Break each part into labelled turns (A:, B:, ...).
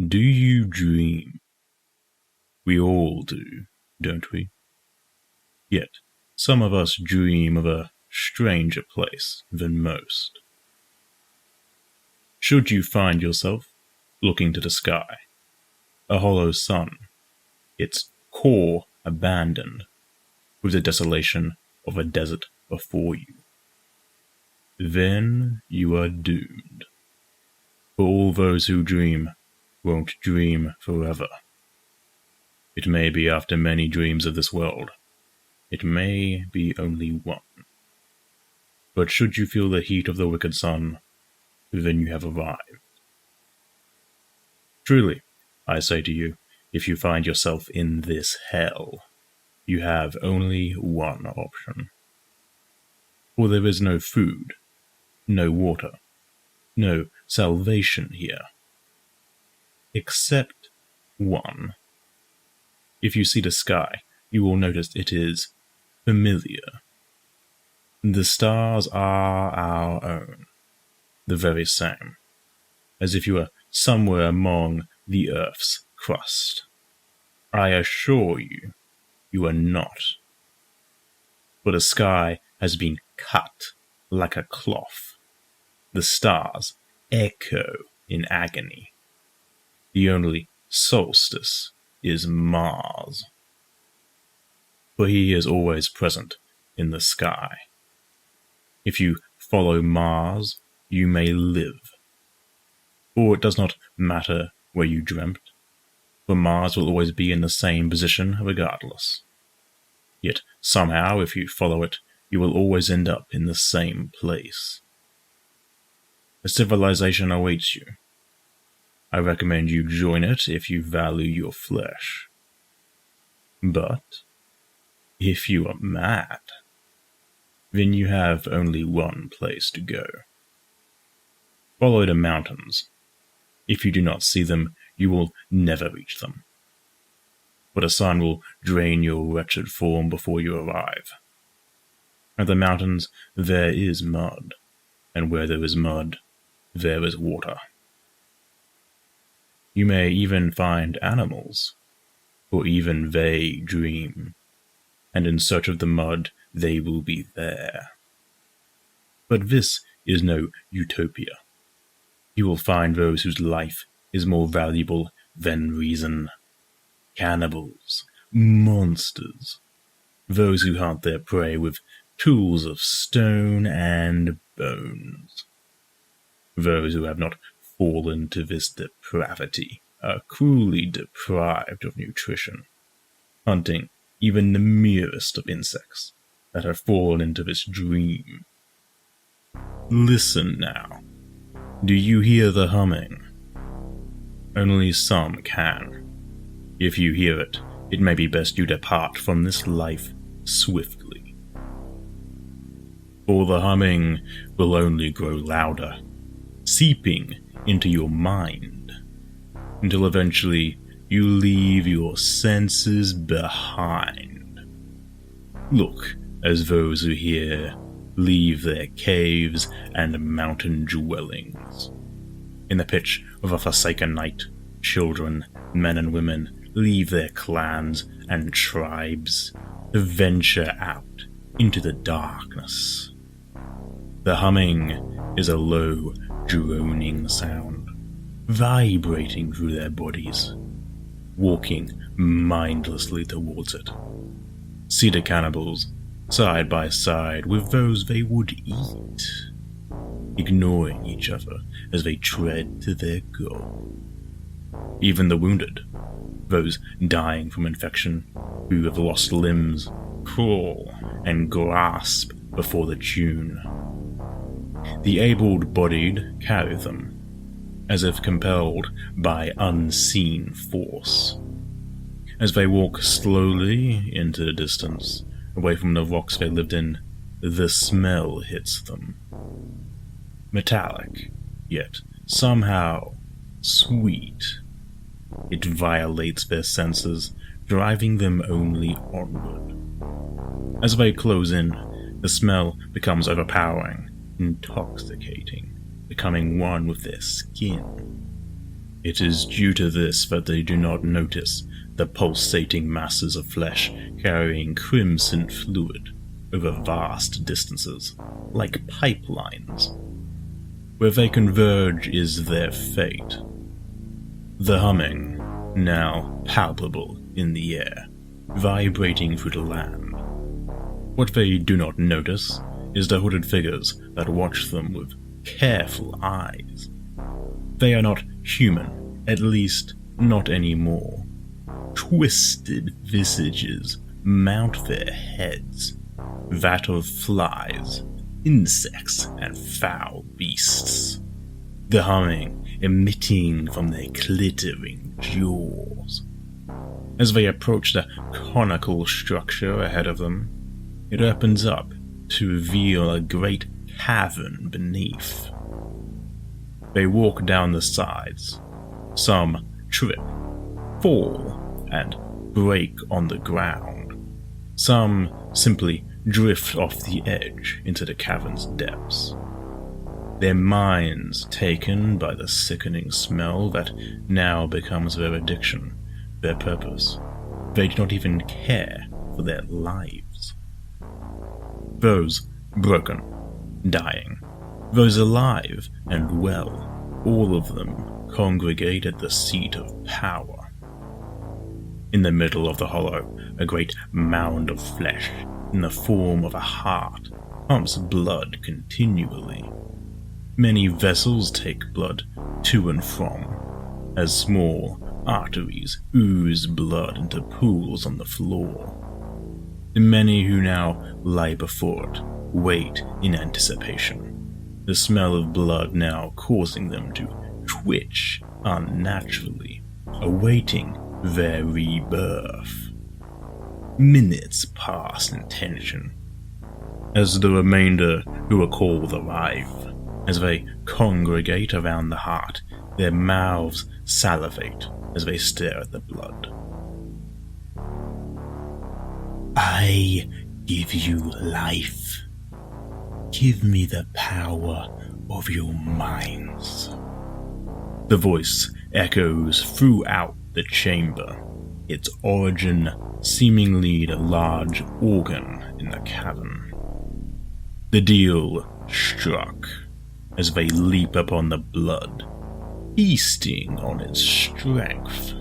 A: Do you dream? We all do, don't we? Yet, some of us dream of a stranger place than most. Should you find yourself looking to the sky, a hollow sun, its core abandoned, with the desolation of a desert before you, then you are doomed. For all those who dream won't dream forever. It may be after many dreams of this world. It may be only one. But should you feel the heat of the wicked sun, then you have arrived. Truly, I say to you, if you find yourself in this hell, you have only one option. For there is no food, no water, no salvation here. Except one. If you see the sky, you will notice it is familiar. The stars are our own, the very same, as if you were somewhere among the earth's crust. I assure you, you are not. For the sky has been cut like a cloth. The stars echo in agony. The only solstice is Mars. For he is always present in the sky. If you follow Mars, you may live. For it does not matter where you dreamt, for Mars will always be in the same position regardless. Yet somehow, if you follow it, you will always end up in the same place. A civilization awaits you. I recommend you join it if you value your flesh. But if you are mad, then you have only one place to go. Follow the mountains. If you do not see them, you will never reach them. For the sun will drain your wretched form before you arrive. At the mountains there is mud, and where there is mud, there is water. You may even find animals, for even they dream, and in search of the mud they will be there. But this is no utopia. You will find those whose life is more valuable than reason. Cannibals, monsters, those who hunt their prey with tools of stone and bones. Those who have not fallen to this depravity are cruelly deprived of nutrition, hunting even the merest of insects that have fallen into this dream. Listen now. Do you hear the humming? Only some can. If you hear it, it may be best you depart from this life swiftly. For the humming will only grow louder, seeping into your mind, until eventually you leave your senses behind. Look as those who hear leave their caves and mountain dwellings. In the pitch of a forsaken night, children, men and women leave their clans and tribes to venture out into the darkness. The humming is a low, droning sound, vibrating through their bodies, walking mindlessly towards it. See the cannibals side by side with those they would eat, ignoring each other as they tread to their goal. Even the wounded, those dying from infection, who have lost limbs, crawl and grasp before the tune. The able-bodied carry them, as if compelled by unseen force. As they walk slowly into the distance, away from the rocks they lived in, the smell hits them. Metallic, yet somehow sweet. It violates their senses, driving them only onward. As they close in, the smell becomes overpowering, intoxicating, becoming one with their skin. It is due to this that they do not notice the pulsating masses of flesh carrying crimson fluid over vast distances, like pipelines. Where they converge is their fate. The humming, now palpable in the air, vibrating through the land. What they do not notice is the hooded figures that watch them with careful eyes. They are not human, at least not anymore. Twisted visages mount their heads, that of flies, insects, and foul beasts. The humming emitting from their glittering jaws. As they approach the conical structure ahead of them, it opens up to reveal a great cavern beneath. They walk down the sides. Some trip, fall, and break on the ground. Some simply drift off the edge into the cavern's depths. Their minds taken by the sickening smell that now becomes their addiction, their purpose. They do not even care for their lives. Those broken, dying, those alive and well, all of them congregate at the seat of power. In the middle of the hollow, a great mound of flesh, in the form of a heart, pumps blood continually. Many vessels take blood to and from, as small arteries ooze blood into pools on the floor. The many who now lie before it wait in anticipation, the smell of blood now causing them to twitch unnaturally, awaiting their rebirth. Minutes pass in tension, as the remainder who are called arrive. As they congregate around the heart, their mouths salivate as they stare at the blood. I give you life. Give me the power of your minds. The voice echoes throughout the chamber, its origin seemingly the large organ in the cavern. The deal struck as they leap upon the blood, feasting on its strength.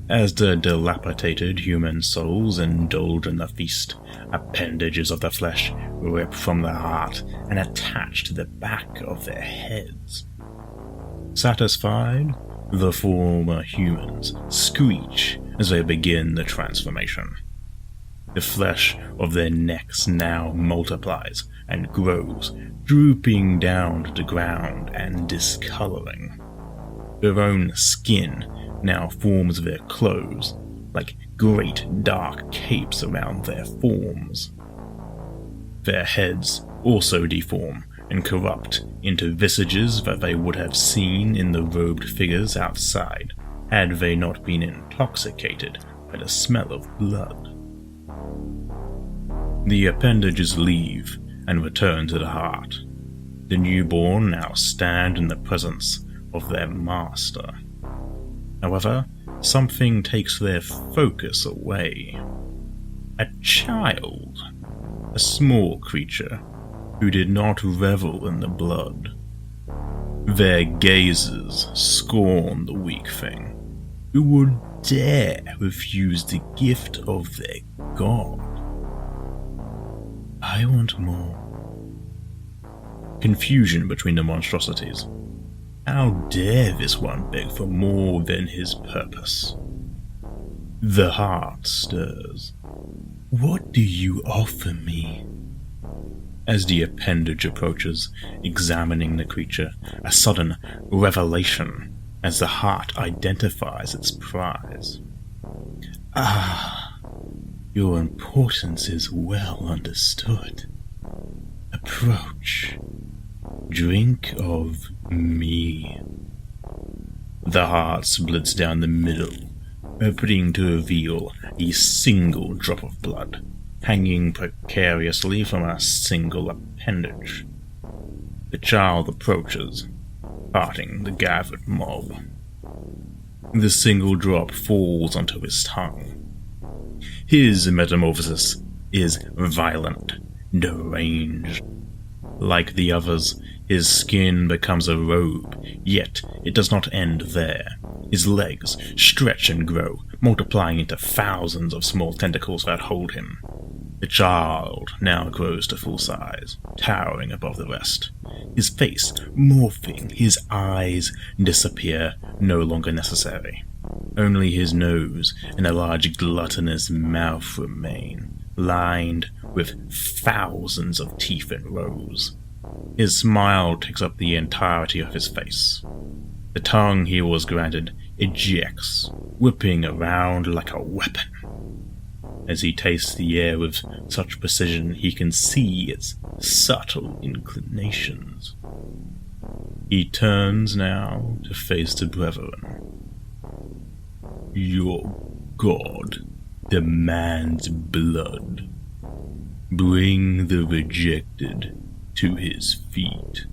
A: As the dilapidated human souls indulge in the feast, appendages of the flesh rip from the heart and attach to the back of their heads. Satisfied, the former humans screech as they begin the transformation. The flesh of their necks now multiplies and grows, drooping down to the ground and discoloring. Their own skin now forms their clothes, like great dark capes around their forms. Their heads also deform and corrupt into visages that they would have seen in the robed figures outside, had they not been intoxicated by the smell of blood. The appendages leave and return to the heart. The newborn now stand in the presence of their master. However, something takes their focus away. A child, a small creature who did not revel in the blood. Their gazes scorn the weak thing, who would dare refuse the gift of their god. I want more. Confusion between the monstrosities. How dare this one beg for more than his purpose? The heart stirs. What do you offer me? As the appendage approaches, examining the creature, a sudden revelation as the heart identifies its prize. Ah, your importance is well understood. Approach. Drink of me. The heart splits down the middle, opening to reveal a single drop of blood, hanging precariously from a single appendage. The child approaches, parting the gathered mob. The single drop falls onto his tongue. His metamorphosis is violent, deranged. Like the others, his skin becomes a robe, yet it does not end there. His legs stretch and grow, multiplying into thousands of small tentacles that hold him. The child now grows to full size, towering above the rest. His face morphing, his eyes disappear, no longer necessary. Only his nose and a large gluttonous mouth remain, lined with thousands of teeth in rows. His smile takes up the entirety of his face. The tongue he was granted ejects, whipping around like a weapon. As he tastes the air with such precision, he can see its subtle inclinations. He turns now to face the brethren. Your god demands blood. Bring the rejected to his feet.